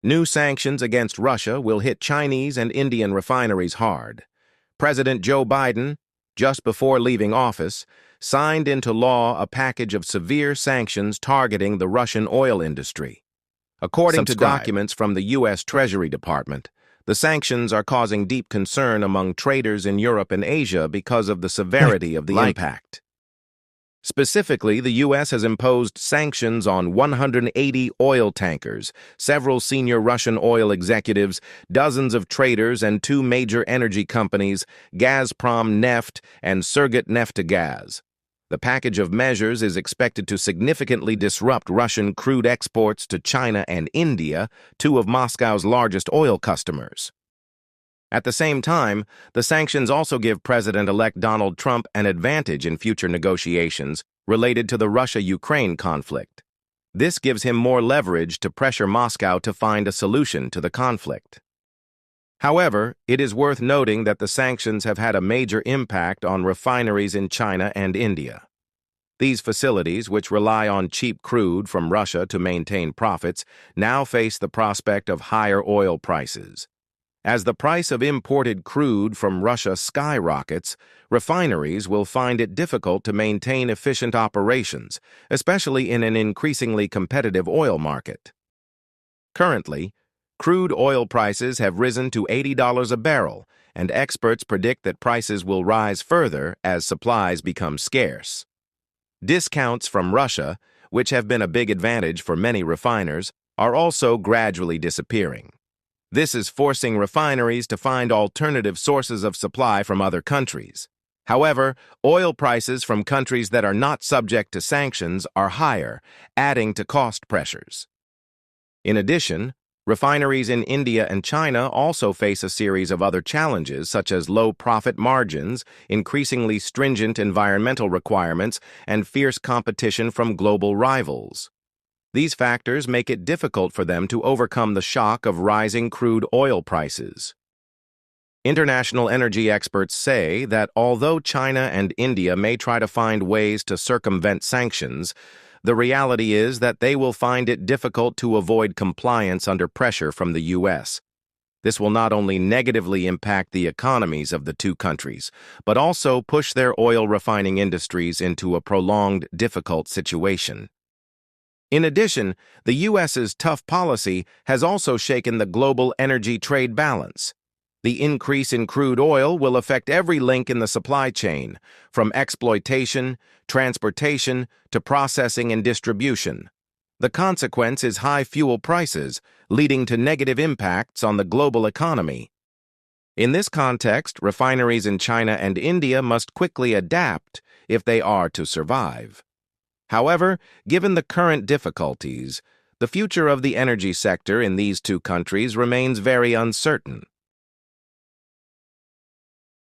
New sanctions against Russia will hit Chinese and Indian refineries hard. President Joe Biden, just before leaving office, signed into law a package of severe sanctions targeting the Russian oil industry. According to documents from the US Treasury Department, the sanctions are causing deep concern among traders in Europe and Asia because of the severity of the impact. Specifically, the U.S. has imposed sanctions on 180 oil tankers, several senior Russian oil executives, dozens of traders, and two major energy companies, Gazprom Neft and Surgutneftegaz. The package of measures is expected to significantly disrupt Russian crude exports to China and India, two of Moscow's largest oil customers. At the same time, the sanctions also give President-elect Donald Trump an advantage in future negotiations related to the Russia-Ukraine conflict. This gives him more leverage to pressure Moscow to find a solution to the conflict. However, it is worth noting that the sanctions have had a major impact on refineries in China and India. These facilities, which rely on cheap crude from Russia to maintain profits, now face the prospect of higher oil prices. As the price of imported crude from Russia skyrockets, refineries will find it difficult to maintain efficient operations, especially in an increasingly competitive oil market. Currently, crude oil prices have risen to $80 a barrel, and experts predict that prices will rise further as supplies become scarce. Discounts from Russia, which have been a big advantage for many refiners, are also gradually disappearing. This is forcing refineries to find alternative sources of supply from other countries. However, oil prices from countries that are not subject to sanctions are higher, adding to cost pressures. In addition, refineries in India and China also face a series of other challenges, such as low profit margins, increasingly stringent environmental requirements, and fierce competition from global rivals. These factors make it difficult for them to overcome the shock of rising crude oil prices. International energy experts say that although China and India may try to find ways to circumvent sanctions, the reality is that they will find it difficult to avoid compliance under pressure from the U.S. This will not only negatively impact the economies of the two countries, but also push their oil refining industries into a prolonged, difficult situation. In addition, the U.S.'s tough policy has also shaken the global energy trade balance. The increase in crude oil will affect every link in the supply chain, from exploitation, transportation, to processing and distribution. The consequence is high fuel prices, leading to negative impacts on the global economy. In this context, refineries in China and India must quickly adapt if they are to survive. However, given the current difficulties, the future of the energy sector in these two countries remains very uncertain.